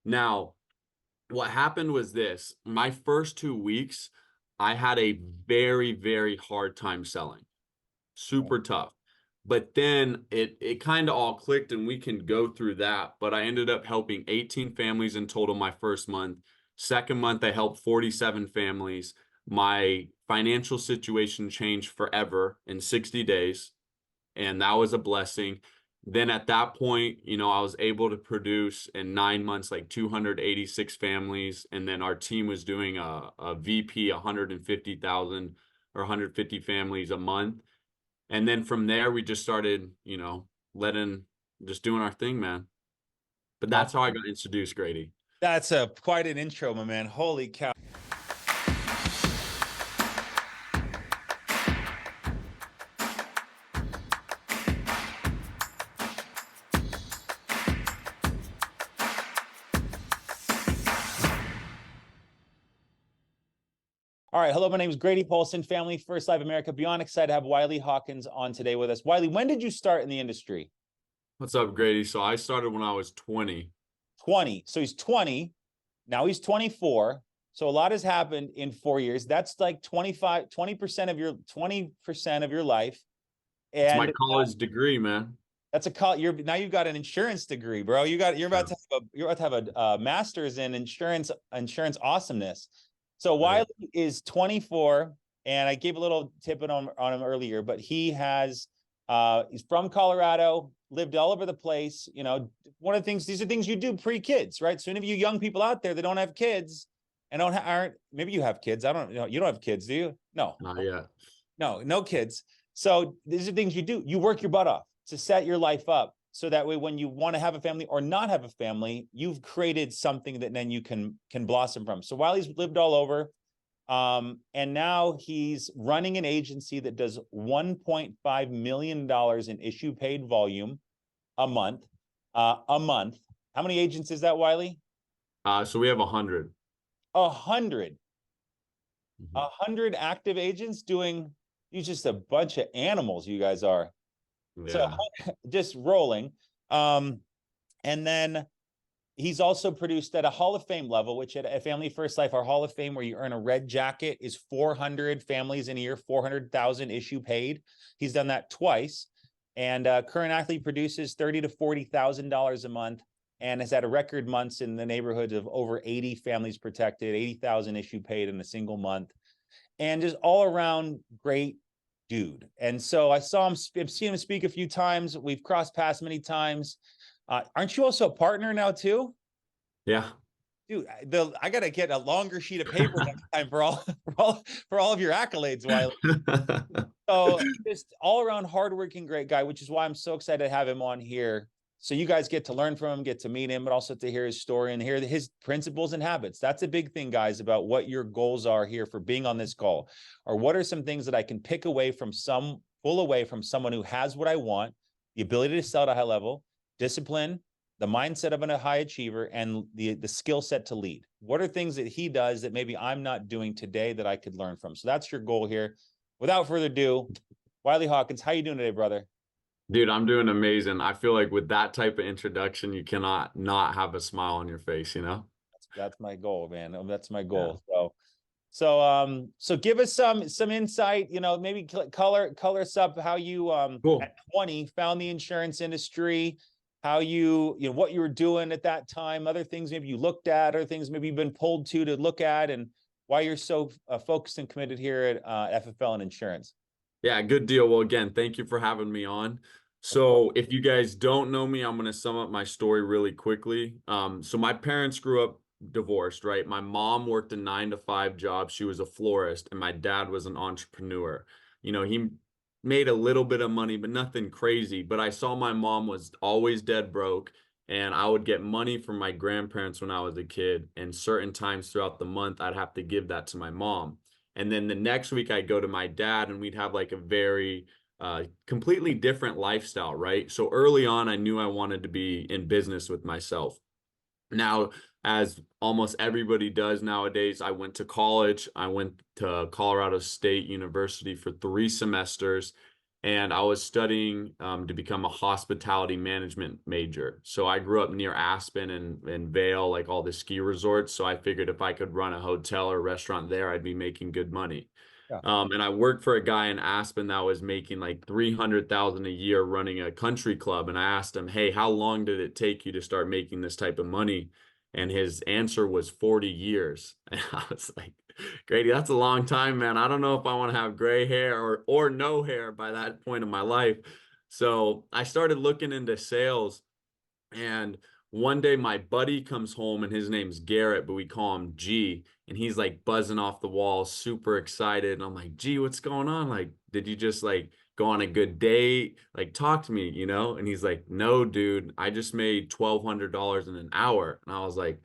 Now, what happened was this: my first 2 weeks, I had a very, very hard time selling, super tough. But then it kind of all clicked and we can go through that. But I ended up helping 18 families in total my first month. Second month, I helped 47 families. My financial situation changed forever in 60 days, and that was a blessing. Then at that point, I was able to produce in 9 months like 286 families, and then our team was doing a VP 150,000 or 150 families a month. And then from there, we just started, just doing our thing, man. But that's how I got introduced, Grady. That's quite an intro, my man. Holy cow. All right. Hello, my name is Grady Paulson, Family First Live America. Beyond excited to have Wylie Hawkins on today with us. Wylie, when did you start in the industry? What's up, Grady? So I started when I was 20. 20. So he's 20. Now he's 24. So a lot has happened in 4 years. That's like 20% of your life. It's And my college degree, man. that's now you've got an insurance degree, bro. You're about to have a master's in insurance awesomeness. So Wiley is 24, and I gave a little tip on him earlier, but he's from Colorado, lived all over the place. One of the things, these are things you do pre-kids, right? So any of you young people out there that don't have kids and maybe you have kids. I don't know. You don't have kids, do you? No. Not yet. No kids. So these are things you do. You work your butt off to set your life up. So that way, when you want to have a family or not have a family, you've created something that then you can blossom from. So Wiley's lived all over, and now he's running an agency that does $1.5 million in issue paid volume a month. How many agents is that, Wiley? So we have 100. 100. 100 active agents doing. You're just a bunch of animals. You guys are. Yeah. So just rolling. And then he's also produced at a Hall of Fame level, which at a Family First Life, our Hall of Fame, where you earn a red jacket, is 400 families in a year, 400,000 issue paid. He's done that twice. And current athlete produces $30,000 to $40,000 a month and has had a record months in the neighborhoods of over 80 families protected, 80,000 issue paid in a single month. And just all around great dude. And so I've seen him speak a few times. We've crossed paths many times. Aren't you also a partner now too? Yeah. Dude, I gotta get a longer sheet of paper next time for all of your accolades, Wiley. So just all around hardworking, great guy, which is why I'm so excited to have him on here. So you guys get to learn from him, get to meet him, but also to hear his story and hear his principles and habits. That's a big thing, guys, about what your goals are here for being on this call. Or what are some things that I can pull away from someone who has what I want, the ability to sell at a high level, discipline, the mindset of a high achiever, and the skill set to lead. What are things that he does that maybe I'm not doing today that I could learn from? So that's your goal here. Without further ado, Wylie Hawkins, how you doing today, brother? Dude, I'm doing amazing. I feel like with that type of introduction, you cannot not have a smile on your face, That's my goal, man. That's my goal. Yeah. So give us some insight, maybe color us up how you Cool. At 20 found the insurance industry, how what you were doing at that time, other things maybe you looked at, or things maybe you've been pulled to look at, and why you're so focused and committed here at FFL and insurance. Yeah, good deal. Well, again, thank you for having me on. So if you guys don't know me, I'm going to sum up my story really quickly. So my parents grew up divorced, right? My mom worked a 9 to 5 job. She was a florist, and my dad was an entrepreneur. He made a little bit of money, but nothing crazy. But I saw my mom was always dead broke, and I would get money from my grandparents when I was a kid. And certain times throughout the month, I'd have to give that to my mom. And then the next week I'd go to my dad, and we'd have like a very completely different lifestyle, right? So early on, I knew I wanted to be in business with myself. Now, as almost everybody does nowadays, I went to college. I went to Colorado State University for 3 semesters. and I was studying to become a hospitality management major. So I grew up near Aspen and Vail, like all the ski resorts. So I figured if I could run a hotel or restaurant there, I'd be making good money. Yeah. And I worked for a guy in Aspen that was making like 300,000 a year running a country club. And I asked him, "Hey, how long did it take you to start making this type of money?" And his answer was 40 years. And I was like, Grady, that's a long time, man. I don't know if I want to have gray hair or no hair by that point in my life. So I started looking into sales, and one day my buddy comes home and his name's Garrett, but we call him G. And he's like buzzing off the walls, super excited. And I'm like, G, what's going on? Like, did you just like go on a good date? Like, talk to me, you know? And he's like, no, dude, I just made $1,200 in an hour. And I was like,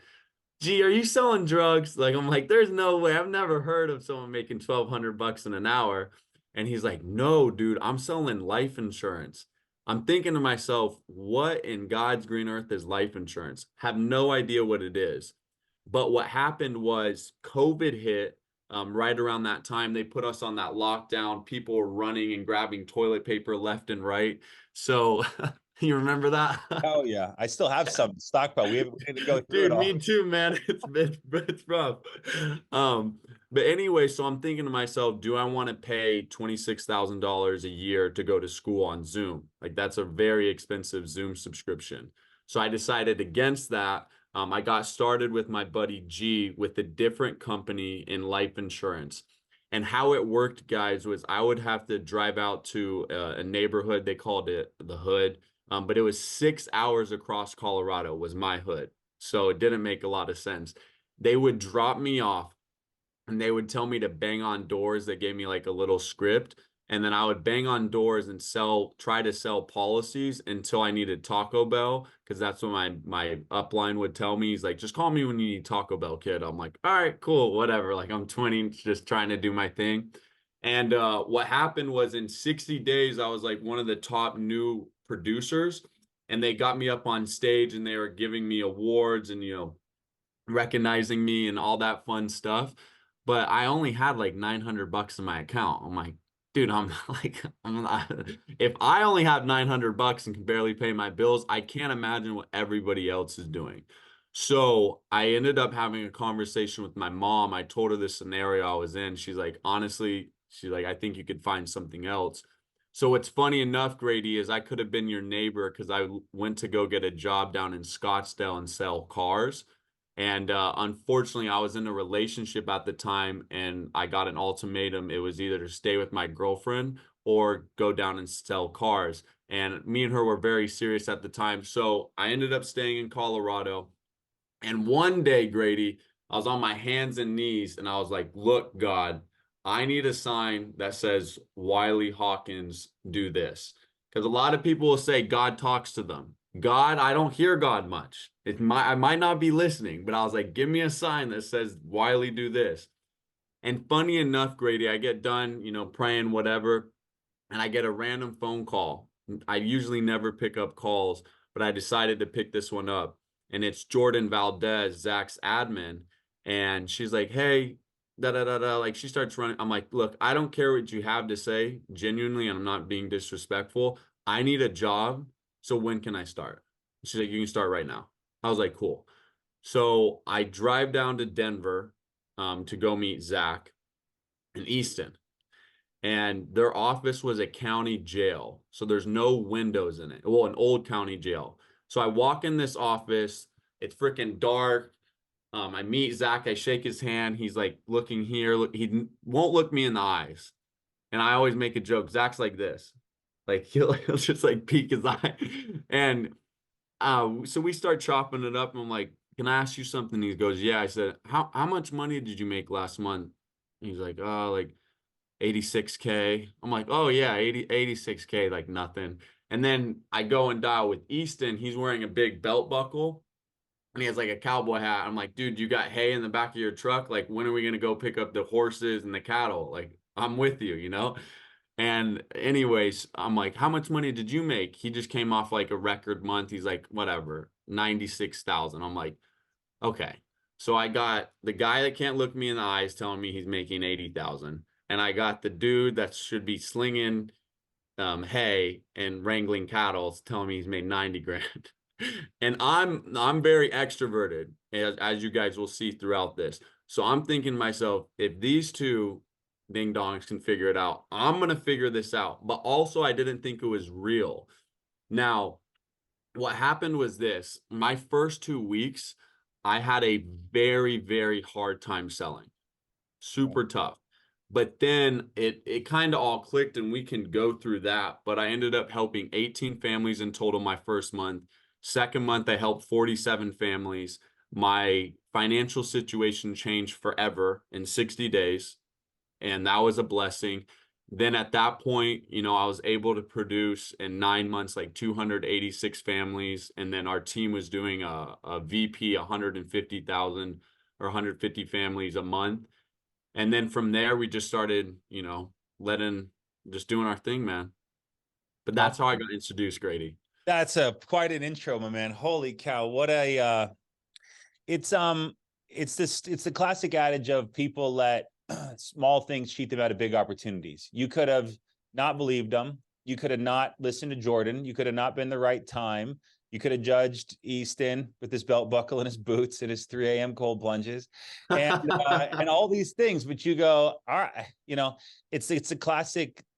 Gee, are you selling drugs? Like, I'm like, there's no way. I've never heard of someone making 1,200 bucks in an hour. And he's like, no, dude, I'm selling life insurance. I'm thinking to myself, what in God's green earth is life insurance? Have no idea what it is. But what happened was COVID hit right around that time. They put us on that lockdown. People were running and grabbing toilet paper left and right. So you remember that? Oh yeah, I still have some stockpile. We didn't go through it Dude, all. me too, man. It's rough. Um, but anyway, so I'm thinking to myself, do I want to pay $26,000 a year to go to school on Zoom? Like that's a very expensive Zoom subscription. So I decided against that. I got started with my buddy G with a different company in life insurance. And how it worked, guys, was I would have to drive out to a neighborhood. They called it the hood, but it was 6 hours across Colorado was my hood. So it didn't make a lot of sense. They would drop me off and they would tell me to bang on doors. That gave me like a little script. And then I would bang on doors and try to sell policies until I needed Taco Bell, because that's what my upline would tell me. He's like, just call me when you need Taco Bell, kid. I'm like, all right, cool, whatever. Like I'm 20, just trying to do my thing. And what happened was in 60 days, I was like one of the top new producers, and they got me up on stage and they were giving me awards and, recognizing me and all that fun stuff. But I only had like 900 bucks in my account. I'm like, dude, I'm like, if I only have 900 bucks and can barely pay my bills, I can't imagine what everybody else is doing. So I ended up having a conversation with my mom. I told her the scenario I was in. She's like, honestly, she's like, I think you could find something else. So what's funny enough, Grady, is I could have been your neighbor because I went to go get a job down in Scottsdale and sell cars. And unfortunately, I was in a relationship at the time and I got an ultimatum. It was either to stay with my girlfriend or go down and sell cars. And me and her were very serious at the time. So I ended up staying in Colorado. And one day, Grady, I was on my hands and knees and I was like, look, God, I need a sign that says Wylie Hawkins do this. Because a lot of people will say God talks to them. God, I don't hear God much. I might not be listening, but I was like, give me a sign that says Wylie do this. And funny enough, Grady, I get done, praying, whatever, and I get a random phone call. I usually never pick up calls, but I decided to pick this one up. And it's Jordan Valdez, Zach's admin. And she's like, hey, da da da da. Like she starts running. I'm like, look, I don't care what you have to say, genuinely, and I'm not being disrespectful. I need a job. So when can I start? She's like, you can start right now. I was like, cool. So I drive down to Denver to go meet Zach in Easton, and their office was a county jail. So there's no windows in it. Well, an old county jail. So I walk in this office. It's freaking dark. I meet Zach. I shake his hand. He's like looking here. He won't look me in the eyes. And I always make a joke. Zach's like this. Like he'll just like peek his eye. And so we start chopping it up. And I'm like, can I ask you something? He goes, yeah. I said, how much money did you make last month? He's like, oh, like 86K. I'm like, oh yeah, 86K, like nothing. And then I go and dial with Easton. He's wearing a big belt buckle and he has like a cowboy hat. I'm like, dude, you got hay in the back of your truck? Like, when are we gonna go pick up the horses and the cattle? Like, I'm with you. And anyways, I'm like, how much money did you make? He just came off like a record month. He's like, whatever, 96,000. I'm like, okay. So I got the guy that can't look me in the eyes telling me he's making 80,000. And I got the dude that should be slinging hay and wrangling cattle, telling me he's made 90 grand. And I'm very extroverted, as you guys will see throughout this. So I'm thinking to myself, if these two ding dongs can figure it out, I'm gonna figure this out. But also, I didn't think it was real. Now, what happened was this: my first 2 weeks, I had a very, very hard time selling, super tough. But then it kind of all clicked and we can go through that. But I ended up helping 18 families in total my first month. Second month, I helped 47 families. My financial situation changed forever in 60 days, and that was a blessing. Then at that point, I was able to produce in 9 months like 286 families, and then our team was doing a VP 150,000 or 150 families a month. And then from there, we just started, just doing our thing, man. But that's how I got introduced, Grady. That's quite an intro, my man. Holy cow. What a it's the classic adage of people let small things cheat them out of big opportunities. You could have not believed them. You could have not listened to Jordan. You could have not been the right time. You could have judged Easton with his belt buckle and his boots and his 3 a.m. cold plunges and all these things. But you go, all right, it's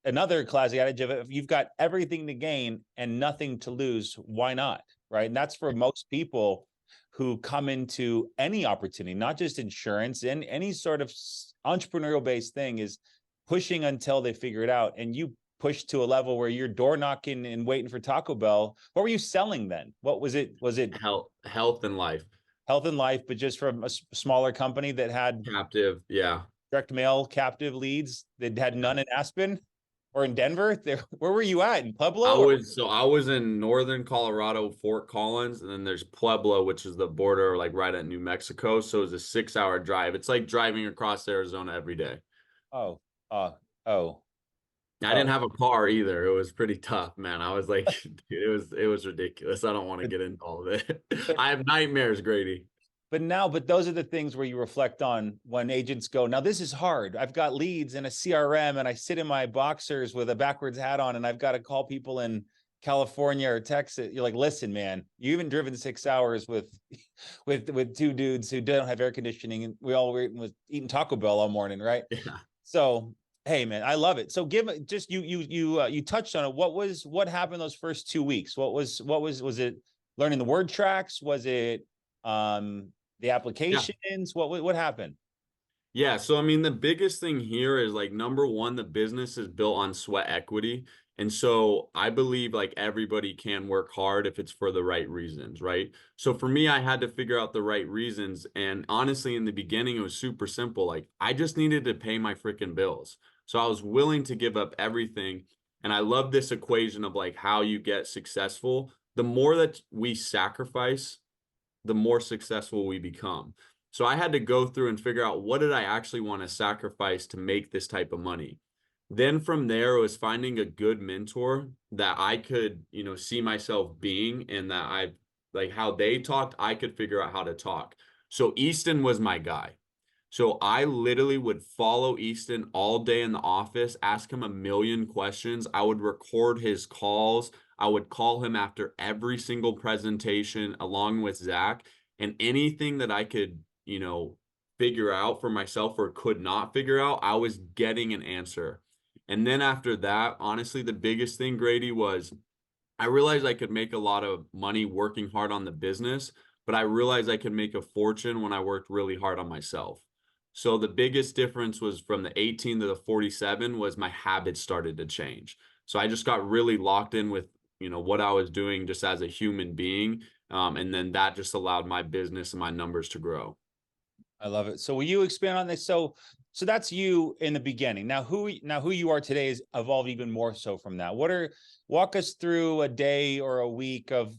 another classic adage of if you've got everything to gain and nothing to lose, why not? Right. And that's for most people who come into any opportunity, not just insurance, and any sort of entrepreneurial based thing is pushing until they figure it out. And you push to a level where you're door knocking and waiting for Taco Bell. What were you selling then? What was it? Was it health and life? Health and life, but just from a smaller company that had captive, yeah, direct mail captive leads that had none in Aspen or in Denver. Where were you at, in Pueblo? I was in northern Colorado, Fort Collins, and then there's Pueblo, which is the border, like right at New Mexico. So it's a 6-hour drive. It's like driving across Arizona every day. Oh. I didn't have a car either. It was pretty tough, man. I was like, dude, it was ridiculous. I don't want to get into all of it. I have nightmares, Grady. But those are the things where you reflect on when agents go, now this is hard. I've got leads in a CRM and I sit in my boxers with a backwards hat on and I've got to call people in California or Texas. You're like, listen, man, you haven't driven 6 hours with two dudes who don't have air conditioning, and we all were eating Taco Bell all morning, right? Yeah. So hey, man, I love it. So just you touched on it. What happened those first 2 weeks? Was it learning the word tracks? Was it the applications? Yeah. What happened? Yeah. So, I mean, the biggest thing here is like, number one, the business is built on sweat equity. And so I believe like everybody can work hard if it's for the right reasons, right? So for me, I had to figure out the right reasons. And honestly, in the beginning, it was super simple. Like, I just needed to pay my freaking bills. So I was willing to give up everything. And I love this equation of like how you get successful. The more that we sacrifice, the more successful we become. So I had to go through and figure out, what did I actually want to sacrifice to make this type of money? Then from there, it was finding a good mentor that I could, see myself being, and that I like how they talked, I could figure out how to talk. So Easton was my guy. So I literally would follow Easton all day in the office, ask him a million questions. I would record his calls. I would call him after every single presentation along with Zach, and anything that I could, figure out for myself or could not figure out, I was getting an answer. And then after that, honestly, the biggest thing, Grady, was I realized I could make a lot of money working hard on the business, but I realized I could make a fortune when I worked really hard on myself. So the biggest difference was from the 18 to the 47 was my habits started to change. So I just got really locked in with, what I was doing just as a human being. And then that just allowed my business and my numbers to grow. I love it. So will you expand on this? So that's you in the beginning. Now who you are today has evolved even more so from that. Walk us through a day or a week of,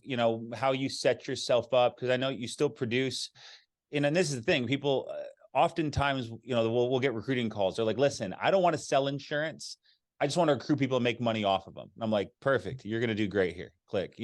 how you set yourself up. Cause I know you still produce, and this is the thing, people oftentimes, we'll get recruiting calls. They're like, listen, I don't want to sell insurance. I just want to recruit people and make money off of them. I'm like, perfect. You're going to do great here. Click,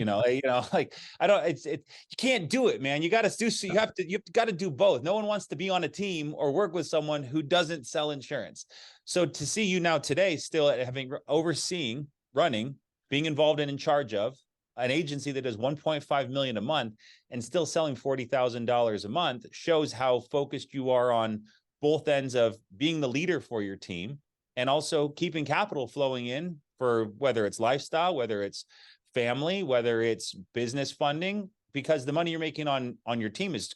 like I don't, you can't do it, man. You got to do, so you've got to do both. No one wants to be on a team or work with someone who doesn't sell insurance. So to see you now today, still having overseeing running, being involved and in charge of an agency that does 1.5 million a month and still selling $40,000 a month shows how focused you are on both ends of being the leader for your team and also keeping capital flowing in for whether it's lifestyle, whether it's family, whether it's business funding, because the money you're making on your team is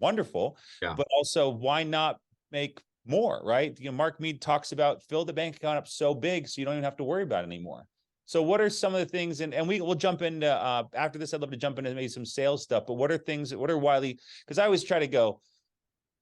wonderful, Yeah. but also why not make more, right? You know, Mark Mead talks about fill the bank account up so big so you don't even have to worry about it anymore. So what are some of the things, and we'll jump into, after this, I'd love to jump into maybe some sales stuff, but what are Wylie, because I always try to go,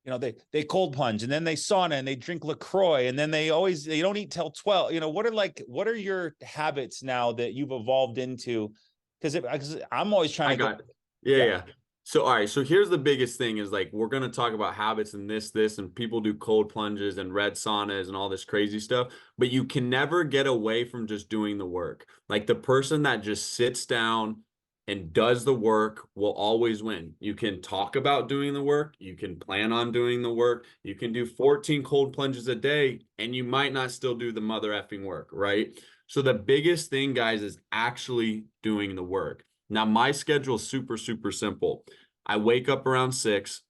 you know, they cold plunge and then they sauna and they drink LaCroix and then they don't eat till 12. You know, what are your habits now that you've evolved into? Because I'm always trying I to go. got it. Yeah, Yeah, yeah. So, all right. So here's the biggest thing is like, we're going to talk about habits and this, and people do cold plunges and red saunas and all this crazy stuff, but you can never get away from just doing the work. Like the person that just sits down and does the work will always win. You can talk about doing the work. You can plan on doing the work. You can do 14 cold plunges a day and you might not still do the mother effing work, right? So the biggest thing, guys, is actually doing the work. Now, my schedule is super, super simple. I wake up around 6.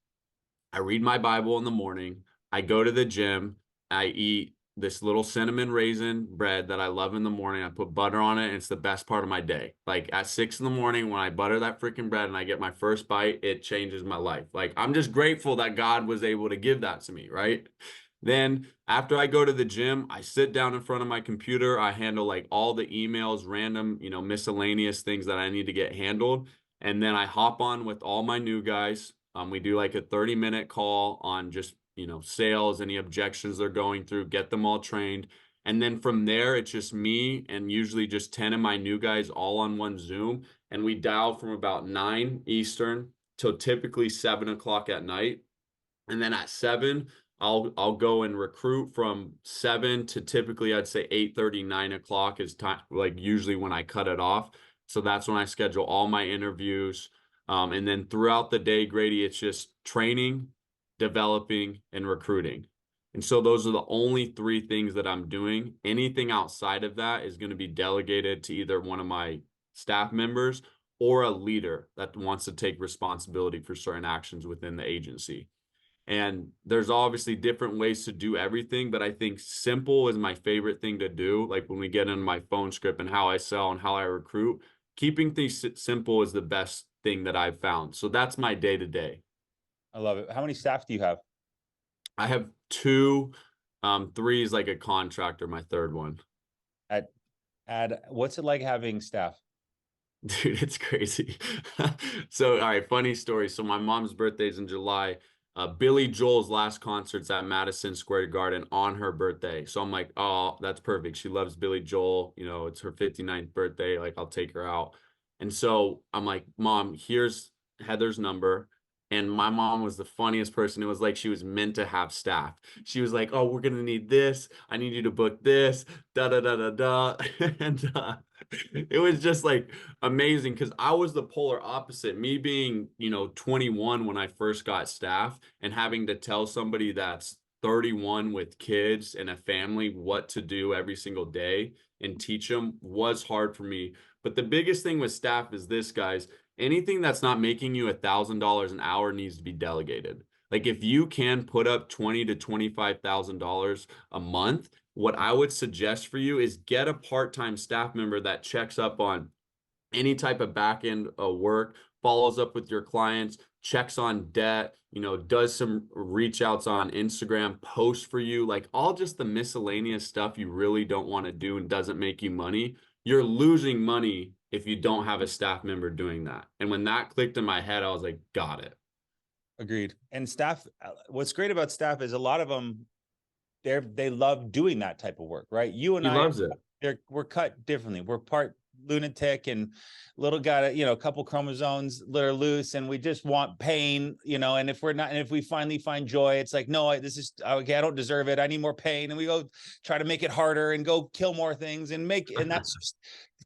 I read my Bible in the morning. I go to the gym. I eat this little cinnamon raisin bread that I love in the morning. I put butter on it, and it's the best part of my day. Like at 6 in the morning, when I butter that freaking bread and I get my first bite, it changes my life. Like I'm just grateful that God was able to give that to me, right? Then after I go to the gym, I sit down in front of my computer. I handle like all the emails, random, miscellaneous things that I need to get handled. And then I hop on with all my new guys. We do like a 30-minute call on just, sales, any objections they're going through, get them all trained. And then from there, it's just me and usually just 10 of my new guys all on one Zoom. And we dial from about 9 Eastern till typically 7 o'clock at night. And then at 7, I'll go and recruit from 7 to typically I'd say 8:30, 9 o'clock is time, like usually when I cut it off. So that's when I schedule all my interviews. And then throughout the day, Grady, it's just training, developing, and recruiting. And so those are the only 3 things that I'm doing. Anything outside of that is going to be delegated to either one of my staff members or a leader that wants to take responsibility for certain actions within the agency. And there's obviously different ways to do everything, but I think simple is my favorite thing to do. Like when we get into my phone script and how I sell and how I recruit, keeping things simple is the best thing that I've found. So that's my day to day. I love it. How many staff do you have? I have 2, 3 is like a contractor, my third one. What's it like having staff? Dude, it's crazy. So, all right, funny story. So my mom's birthday is in July. Billy Joel's last concert's at Madison Square Garden on her birthday. So I'm like, oh, that's perfect. She loves Billy Joel. It's her 59th birthday. Like, I'll take her out. And so I'm like, Mom, here's Heather's number. And my mom was the funniest person. It was like she was meant to have staff. She was like, oh, we're going to need this. I need you to book this. Da da da da da. And it was just like amazing because I was the polar opposite. Me being, 21 when I first got staff and having to tell somebody that's 31 with kids and a family what to do every single day and teach them was hard for me. But the biggest thing with staff is this, guys. Anything that's not making you $1,000 an hour needs to be delegated. Like if you can put up $20,000 to $25,000 a month, what I would suggest for you is get a part-time staff member that checks up on any type of back-end work, follows up with your clients, checks on debt, does some reach outs on Instagram, posts for you, like all just the miscellaneous stuff you really don't want to do and doesn't make you money. You're losing money if you don't have a staff member doing that. And when that clicked in my head, I was like, got it. Agreed. And staff, what's great about staff is a lot of them, they love doing that type of work, right? You and He I, loves it. we're cut differently. We're part lunatic and little got a couple chromosomes that are loose, and we just want pain, and if we finally find joy, it's like, no, this is okay, I don't deserve it, I need more pain, and we go try to make it harder and go kill more things and that's just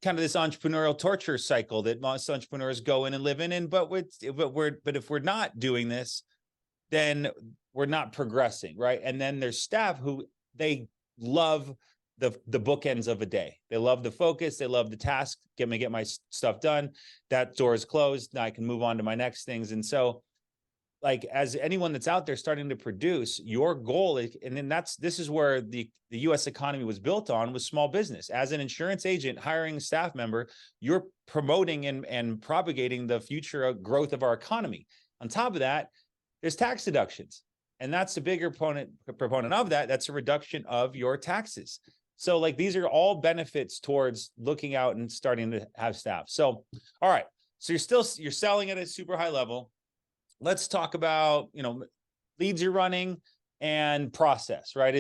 kind of this entrepreneurial torture cycle that most entrepreneurs go in and live in. But if we're not doing this, then we're not progressing, right? And then there's staff who they love the bookends of a day. They love the focus. They love the task. Get my stuff done. That door is closed. Now I can move on to my next things. And so, like, as anyone that's out there starting to produce, your goal is, and then this is where the U.S. economy was built on, was small business. As an insurance agent hiring a staff member, you're promoting and propagating the future growth of our economy. On top of that, there's tax deductions, and that's the bigger proponent of that. That's a reduction of your taxes. So, like, these are all benefits towards looking out and starting to have staff. So, all right. So you're selling at a super high level. Let's talk about, leads you're running and process, right?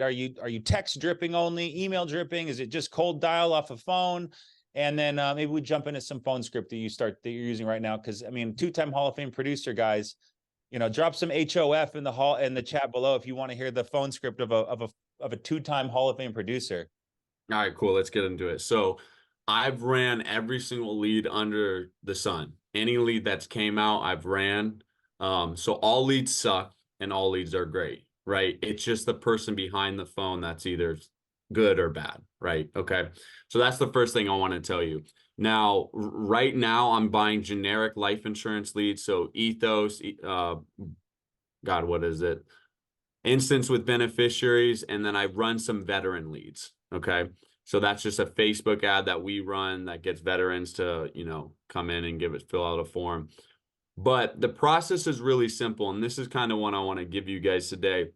Are you text dripping only, email dripping? Is it just cold dial off a phone? And then maybe we jump into some phone script that you're using right now. Cause I mean, 2-time Hall of Fame producer, guys, drop some HOF in the chat below if you want to hear the phone script of a 2-time Hall of Fame producer. All right, cool. Let's get into it. So I've ran every single lead under the sun. Any lead that's came out, I've ran. So all leads suck and all leads are great, right? It's just the person behind the phone that's either good or bad, right? Okay. So that's the first thing I want to tell you. Now, right now, I'm buying generic life insurance leads. So Ethos, God, what is it? Instance with beneficiaries, and then I run some veteran leads. Okay. So that's just a Facebook ad that we run that gets veterans to, come in and fill out a form. But the process is really simple. And this is kind of what I want to give you guys today.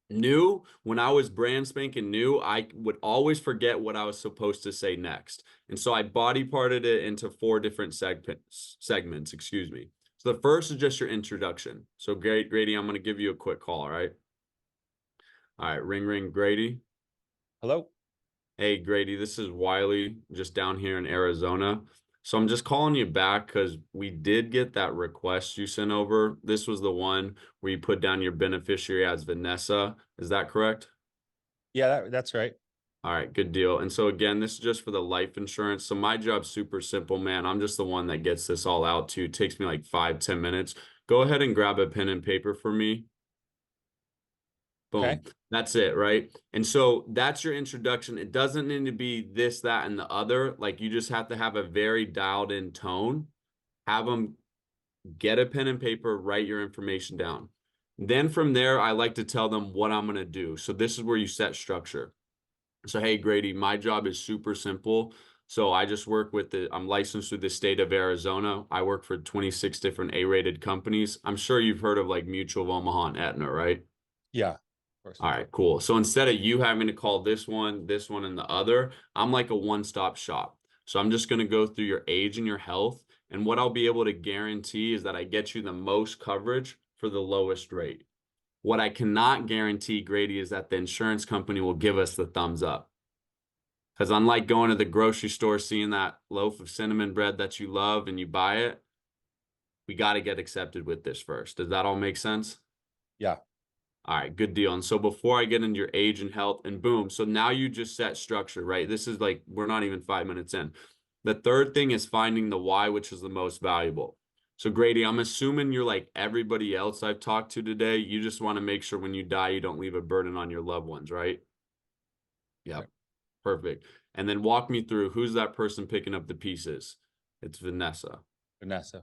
When I was brand spanking new, I would always forget what I was supposed to say next. And so I body parted it into 4 different segments, excuse me. So the first is just your introduction. So Grady, I'm going to give you a quick call. All right. All right. Ring, ring, Grady. Hello. Hey, Grady, this is Wylie, just down here in Arizona. So I'm just calling you back because we did get that request you sent over. This was the one where you put down your beneficiary as Vanessa. Is that correct? Yeah, that's right. All right, good deal. And so again, this is just for the life insurance. So my job's super simple, man. I'm just the one that gets this all out to you. It takes me like 5-10 minutes. Go ahead and grab a pen and paper for me. Boom. Okay. That's it, right? And so that's your introduction. It doesn't need to be this, that, and the other. Like, you just have to have a very dialed in tone. Have them get a pen and paper, write your information down. Then from there, I like to tell them what I'm going to do. So this is where you set structure. So, hey, Grady, my job is super simple. So I just work I'm licensed through the state of Arizona. I work for 26 different A-rated companies. I'm sure you've heard of like Mutual of Omaha and Aetna, right? Yeah. All right, cool. So instead of you having to call this one, and the other, I'm like a one-stop shop. So I'm just going to go through your age and your health. And what I'll be able to guarantee is that I get you the most coverage for the lowest rate. What I cannot guarantee, Grady, is that the insurance company will give us the thumbs up. Because unlike going to the grocery store, seeing that loaf of cinnamon bread that you love and you buy it, we got to get accepted with this first. Does that all make sense? Yeah. All right, good deal. And so before I get into your age and health, and boom, so now you just set structure, right? This is like, we're not even 5 minutes in. The third thing is finding the why, which is the most valuable. So Grady, I'm assuming you're like everybody else I've talked to today. You just want to make sure when you die, you don't leave a burden on your loved ones, right? Yep. Perfect. And then walk me through, who's that person picking up the pieces? It's Vanessa. Vanessa.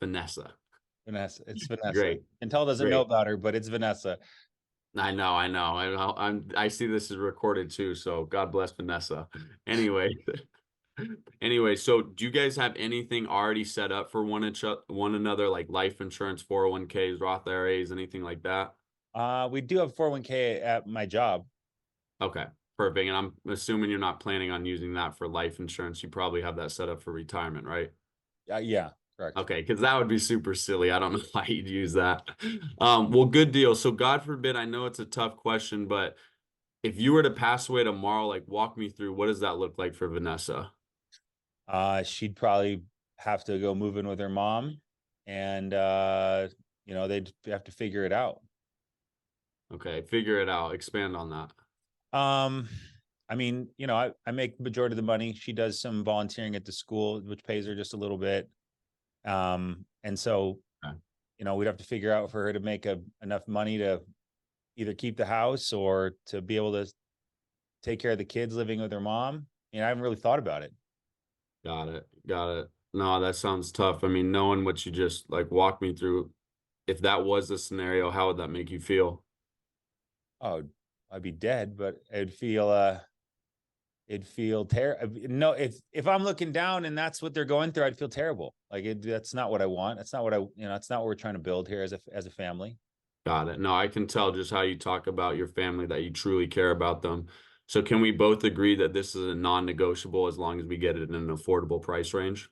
It's Vanessa. Great. Intel doesn't know about her, but it's Vanessa. I know. I see this is recorded too, so God bless Vanessa. Anyway, so do you guys have anything already set up for one another, like life insurance, 401ks, Roth IRAs, anything like that? We do have 401k at my job. Okay, perfect. And I'm assuming you're not planning on using that for life insurance. You probably have that set up for retirement, right? Yeah. Correct. Okay, because that would be super silly. I don't know why you'd use that. Well, good deal. So God forbid, I know it's a tough question, but if you were to pass away tomorrow, like walk me through, what does that look like for Vanessa? She'd probably have to go move in with her mom, and they'd have to figure it out. Okay, figure it out. Expand on that. I mean, I make the majority of the money. She does some volunteering at the school, which pays her just a little bit. And so, Okay. We'd have to figure out for her to make enough money to either keep the house or to be able to take care of the kids living with their mom. I haven't really thought about it. Got it. Got it. No, that sounds tough. I mean, knowing what you just like walked me through, if that was the scenario, how would that make you feel? Oh, I'd be dead, but it'd feel terrible. No, if I'm looking down and that's what they're going through, I'd feel terrible. That's not what I want. That's not what that's not what we're trying to build here as a family. Got it. No, I can tell just how you talk about your family that you truly care about them. So can we both agree that this is a non-negotiable as long as we get it in an affordable price range?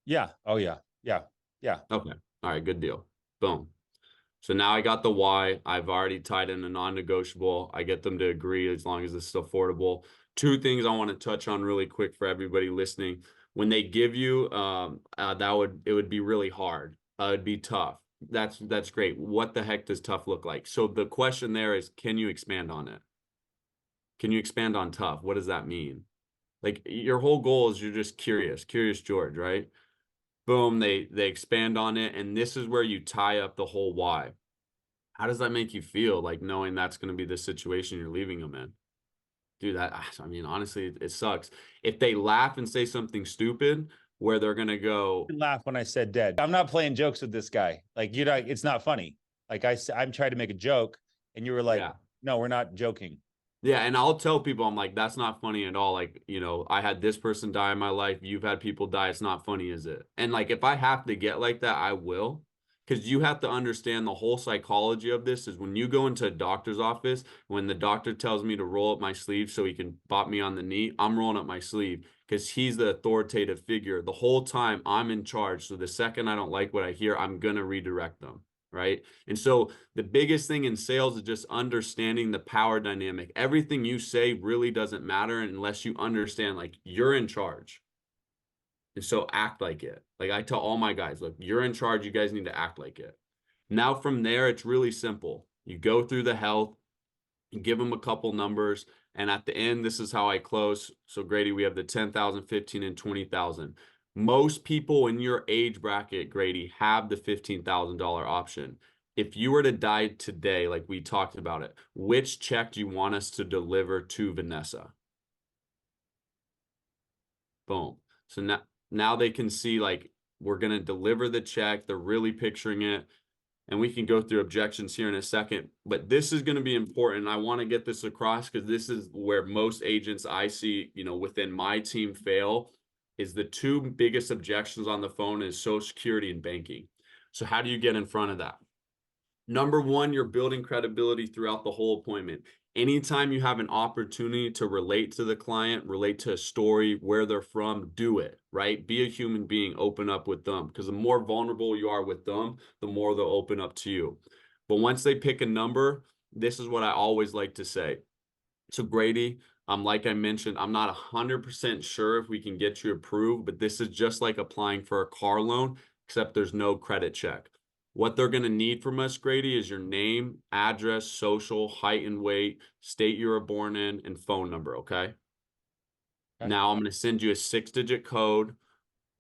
Yeah. Oh yeah. Yeah. Yeah. Okay. All right, good deal. Boom. So now I got the why. I've already tied in a non-negotiable. I get them to agree as long as it's affordable. Two things I want to touch on really quick for everybody listening. When they give you, it would be really hard. It'd be tough. That's great. What the heck does tough look like? So the question there is, can you expand on it? Can you expand on tough? What does that mean? Like your whole goal is you're just curious George, right? Boom, they expand on it, and this is where you tie up the whole why. How does that make you feel, like knowing that's going to be the situation you're leaving them in? Dude, I mean, honestly, it sucks. If they laugh and say something stupid, where they're going to go, You laugh when I said dead. I'm not playing jokes with this guy. Like it's not funny. Like I'm trying to make a joke, and you were like, yeah. "No, we're not joking." Yeah, and I'll tell people, I'm like, that's not funny at all. Like, I had this person die in my life. You've had people die. It's not funny, is it? And like, if I have to get like that, I will. Because you have to understand the whole psychology of this is when you go into a doctor's office, when the doctor tells me to roll up my sleeve so he can pop me on the knee, I'm rolling up my sleeve because he's the authoritative figure. The whole time I'm in charge. So the second I don't like what I hear, I'm going to redirect them. Right. And so the biggest thing in sales is just understanding the power dynamic. Everything you say really doesn't matter unless you understand, like, you're in charge. And so act like it. Like I tell all my guys, look, you're in charge. You guys need to act like it. Now from there, it's really simple. You go through the health, you give them a couple numbers. And at the end, this is how I close. So Grady, we have the 10,000, 15, and 20,000. Most people in your age bracket, Grady, have the $15,000 option. If you were to die today, like we talked about it, which check do you want us to deliver to Vanessa? Boom. So now they can see, like, we're going to deliver the check. They're really picturing it. And we can go through objections here in a second. But this is going to be important. I want to get this across because this is where most agents I see, within my team fail, is the two biggest objections on the phone is Social Security and banking. So how do you get in front of that? Number one, you're building credibility throughout the whole appointment. Anytime you have an opportunity to relate to the client, relate to a story, where they're from, do it, right? Be a human being, open up with them, because the more vulnerable you are with them, the more they'll open up to you. But once they pick a number, this is what I always like to say. So Grady, like I mentioned, I'm not 100% sure if we can get you approved, but this is just like applying for a car loan, except there's no credit check. What they're going to need from us, Grady, is your name, address, social, height and weight, state you were born in, and phone number, okay? Okay. Now I'm going to send you a 6-digit code.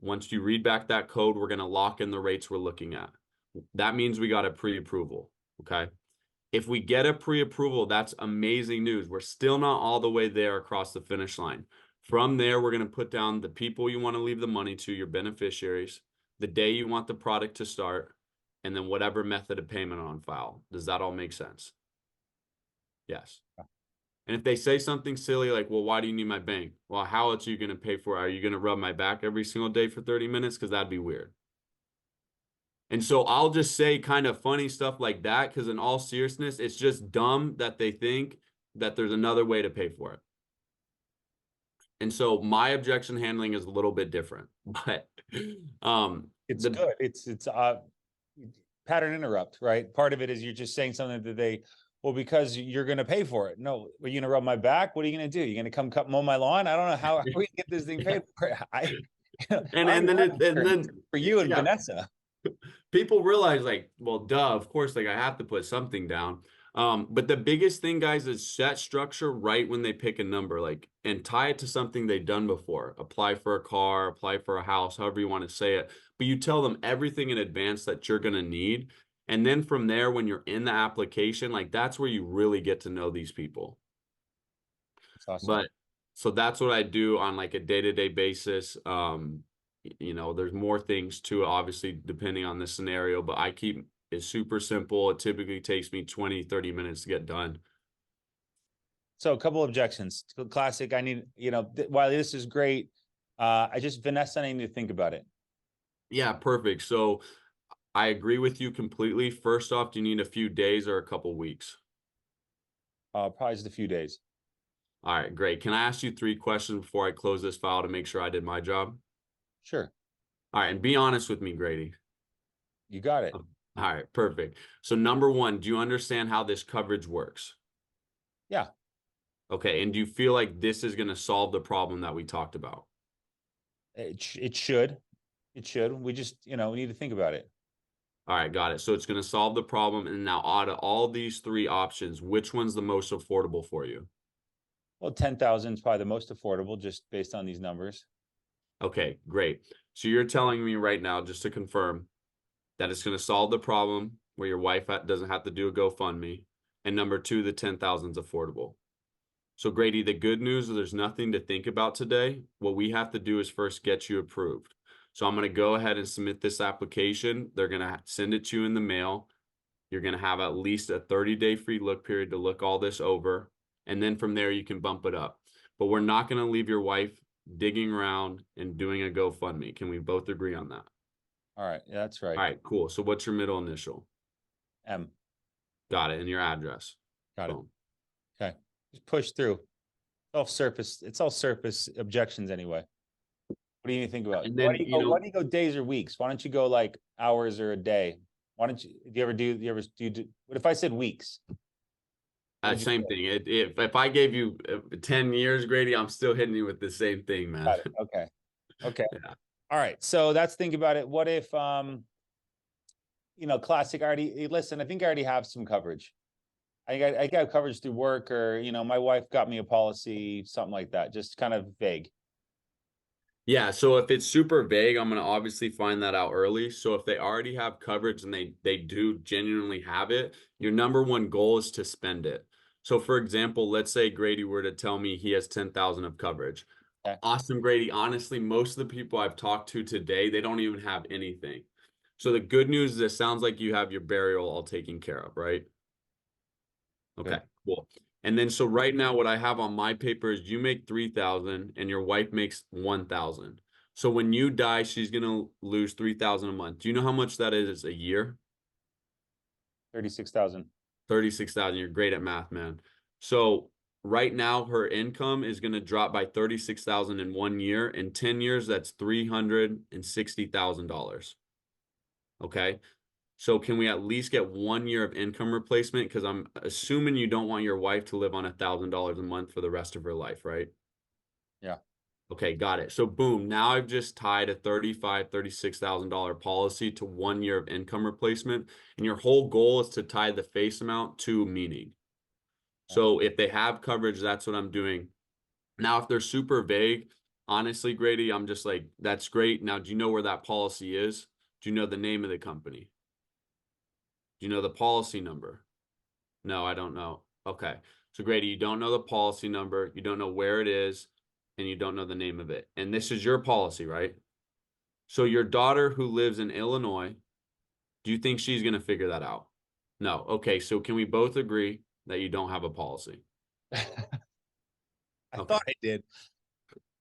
Once you read back that code, we're going to lock in the rates we're looking at. That means we got a pre-approval, okay? If we get a pre-approval, that's amazing news. We're still not all the way there across the finish line. From there, we're going to put down the people you want to leave the money to, your beneficiaries, the day you want the product to start, and then whatever method of payment on file. Does that all make sense? Yes. And if they say something silly like, well, why do you need my bank? Well, how else are you going to pay for it? Are you going to rub my back every single day for 30 minutes? Because that'd be weird. And so I'll just say kind of funny stuff like that because in all seriousness, it's just dumb that they think that there's another way to pay for it. And so my objection handling is a little bit different, but It's good. It's pattern interrupt, right? Part of it is you're just saying something that well, because you're going to pay for it. No, are you going to rub my back? What are you going to do? You're going to come mow my lawn? I don't know how we get this thing paid for. and then for you and yeah, Vanessa. people realize, like, well, duh, of course, like I have to put something down. But the biggest thing, guys, is set structure right when they pick a number, like, and tie it to something they've done before. Apply for a car, apply for a house, however you want to say it. But you tell them everything in advance that you're going to need. And then from there, when you're in the application, like that's where you really get to know these people. That's awesome. But so that's what I do on like a day-to-day basis. There's more things to it, obviously, depending on the scenario, but I keep it super simple. It typically takes me 20, 30 minutes to get done. So a couple objections. Classic. I need, Wiley, this is great. Vanessa, I need to think about it. Yeah, perfect. So I agree with you completely. First off, do you need a few days or a couple weeks? Probably just a few days. All right, great. Can I ask you 3 questions before I close this file to make sure I did my job? Sure. All right, and be honest with me, Grady. You got it. All right, perfect. So number one, do you understand how this coverage works? Yeah. Okay, and do you feel like this is going to solve the problem that we talked about? It should. It should. We just, we need to think about it. All right, got it. So it's going to solve the problem. And now out of all these 3 options, which one's the most affordable for you? Well, 10,000 is probably the most affordable just based on these numbers. Okay, great. So you're telling me right now, just to confirm, that it's going to solve the problem where your wife doesn't have to do a GoFundMe. And number 2, the 10,000 is affordable. So Grady, the good news is there's nothing to think about today. What we have to do is first get you approved. So I'm going to go ahead and submit this application. They're going to send it to you in the mail. You're going to have at least a 30-day free look period to look all this over. And then from there, you can bump it up. But we're not going to leave your wife digging around and doing a GoFundMe. Can we both agree on that? All right. Yeah, that's right. All right, cool. So what's your middle initial? M. Got it. And your address. Got Boom. it. Okay. Just push through. It's all surface objections anyway. What do you think about? And then, Why do you go days or weeks? Why don't you go like hours or a day? Why don't you, what if I said weeks? Same thing. If I gave you 10 years, Grady, I'm still hitting you with the same thing, man. Got it. Okay. Okay. Yeah. All right. So that's think about it. What if, classic already, listen, I think I already have some coverage. I got coverage through work or, my wife got me a policy, something like that. Just kind of vague. Yeah, so if it's super vague, I'm going to obviously find that out early. So if they already have coverage and they do genuinely have it, your number one goal is to spend it. So for example, let's say Grady were to tell me he has 10,000 of coverage. Okay. Awesome, Grady. Honestly, most of the people I've talked to today, they don't even have anything. So the good news is it sounds like you have your burial all taken care of, right? Okay, Good. cool. And then so right now what I have on my paper is you make 3,000 and your wife makes 1,000. So when you die, she's gonna lose 3,000 a month. Do you know how much that is a year? 36,000. 36,000. You're great at math, man. So right now her income is gonna drop by 36,000 in 1 year. In 10 years, that's $360,000. Okay. So can we at least get 1 year of income replacement? Because I'm assuming you don't want your wife to live on $1,000 a month for the rest of her life, right? Yeah. Okay, got it. So boom, now I've just tied a $36,000 policy to 1 year of income replacement. And your whole goal is to tie the face amount to meaning. So if they have coverage, that's what I'm doing. Now, if they're super vague, honestly, Grady, I'm just like, that's great. Now, do you know where that policy is? Do you know the name of the company? Do you know the policy number? No, I don't know. Okay. So Grady, you don't know the policy number, you don't know where it is, and you don't know the name of it. And this is your policy, right? So your daughter who lives in Illinois, do you think she's going to figure that out? No. Okay. So can we both agree that you don't have a policy? I Okay. thought I did.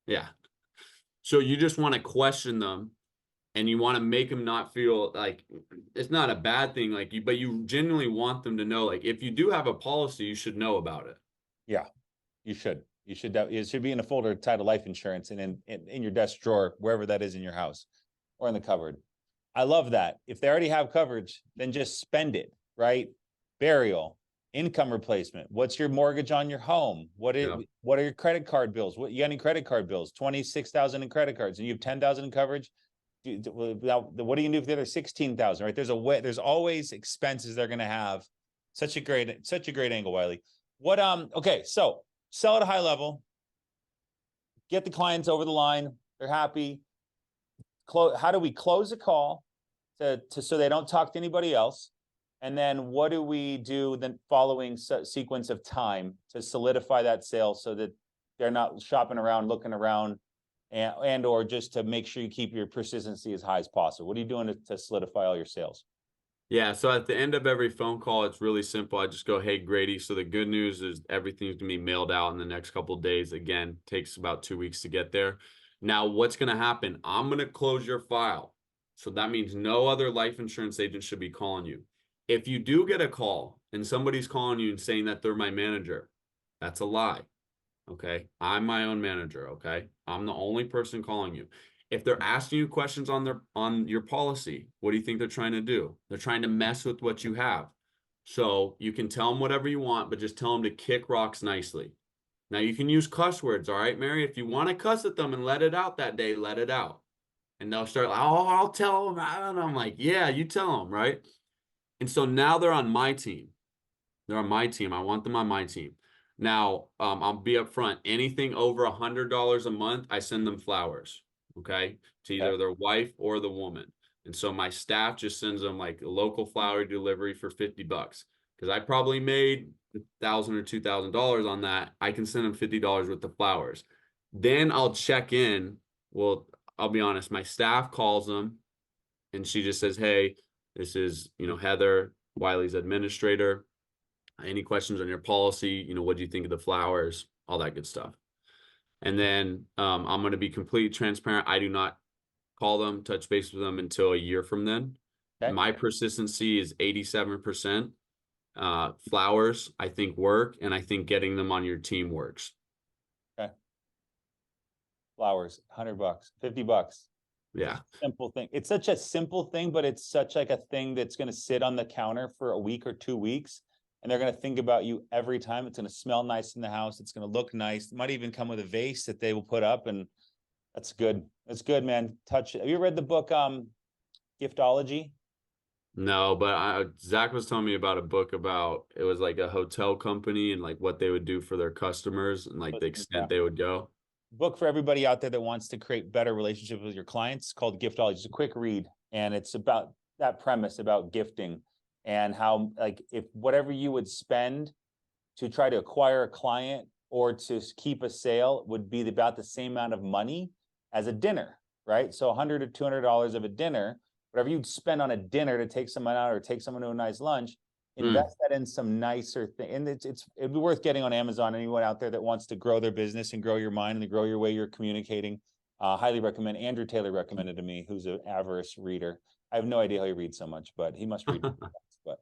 Yeah. So you just want to question them and you want to make them not feel like it's not a bad thing, like but you genuinely want them to know, like if you do have a policy, you should know about it. Yeah, you should. It should be in a folder titled life insurance and in your desk drawer, wherever that is in your house or in the cupboard. I love that. If they already have coverage, then just spend it, right? Burial, income replacement. What's your mortgage on your home? What are your credit card bills? What you got any credit card bills? 26,000 in credit cards and you have 10,000 in coverage. What do you do if the other 16,000, right? There's always expenses they're going to have. Such a great angle, Wiley. Okay. So sell at a high level, get the clients over the line. They're happy. How do we close a call so they don't talk to anybody else? And then what do we do the following sequence of time to solidify that sale so that they're not shopping around, looking around, and or just to make sure you keep your persistency as high as possible? What are you doing to solidify all your sales? Yeah, so at the end of every phone call, it's really simple. I just go, "Hey, Grady." So the good news is everything's gonna be mailed out in the next couple of days. Again, takes about 2 weeks to get there. Now, what's gonna happen? I'm gonna close your file. So that means no other life insurance agent should be calling you. If you do get a call and somebody's calling you and saying that they're my manager, that's a lie. Okay. I'm my own manager. Okay. I'm the only person calling you. If they're asking you questions on your policy, what do you think they're trying to do? They're trying to mess with what you have. So you can tell them whatever you want, but just tell them to kick rocks nicely. Now you can use cuss words, all right, Mary? If you want to cuss at them and let it out that day, let it out. And they'll start like, "Oh, I'll tell them." I'm like, "Yeah, you tell them," right? And so now they're on my team. They're on my team. I want them on my team. Now, I'll be upfront. Anything over $100 a month, I send them flowers. Okay, to either their wife or the woman. And so my staff just sends them like a local flower delivery for $50 because I probably made $1,000 or $2,000 on that. I can send them $50 with the flowers. Then I'll check in. Well, I'll be honest. My staff calls them, and she just says, "Hey, this is Heather, Wiley's administrator. Any questions on your policy? What do you think of the flowers? All that good stuff." And then I'm going to be completely transparent. I do not call them, touch base with them until a year from then. Okay. My persistency is 87%. Flowers, I think, work, and I think getting them on your team works. Okay. Flowers, $100, $50. Yeah. Simple thing. It's such a simple thing, but it's such like a thing that's going to sit on the counter for a week or 2 weeks. And they're going to think about you every time. It's going to smell nice in the house. It's going to look nice. It might even come with a vase that they will put up. And that's good. That's good, man. Have you read the book, Giftology? No, but Zach was telling me about a book about it was like a hotel company and like what they would do for their customers and like the extent they would go. Book for everybody out there that wants to create better relationships with your clients called Giftology. It's a quick read, and it's about that premise about gifting and how, like, if whatever you would spend to try to acquire a client or to keep a sale would be about the same amount of money as a dinner, right? So $100 to $200 of a dinner, whatever you'd spend on a dinner to take someone out or take someone to a nice lunch, invest that in some nicer thing. And it'd be worth getting on Amazon. Anyone out there that wants to grow their business and grow your mind and to grow your way you're communicating, highly recommend. Andrew Taylor recommended to me, who's an average reader. I have no idea how he reads so much, but he must read. But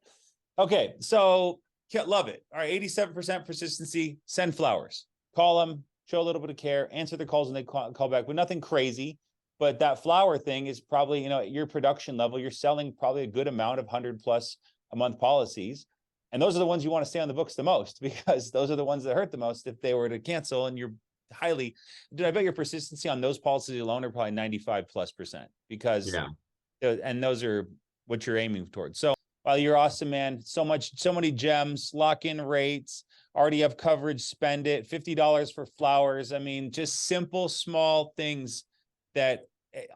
okay, so love it. All right, 87% persistency. Send flowers. Call them. Show a little bit of care. Answer their calls when they call back, but nothing crazy. But that flower thing is probably, at your production level, you're selling probably a good amount of 100+ a month policies. And those are the ones you want to stay on the books the most, because those are the ones that hurt the most if they were to cancel. And you're I bet your persistency on those policies alone are probably 95+%, because and those are what you're aiming towards. So while you're awesome, man, so many gems, lock in rates, already have coverage, spend it, $50 for flowers. I mean, just simple, small things that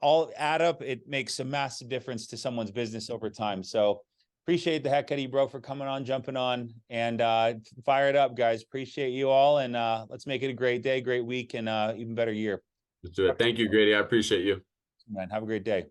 all add up. It makes a massive difference to someone's business over time. So appreciate the heck out of you, bro, for coming on, jumping on, and fire it up, guys. Appreciate you all. And let's make it a great day, great week, and even better year. Let's do it. Thank you, Grady. I appreciate you. Man, have a great day.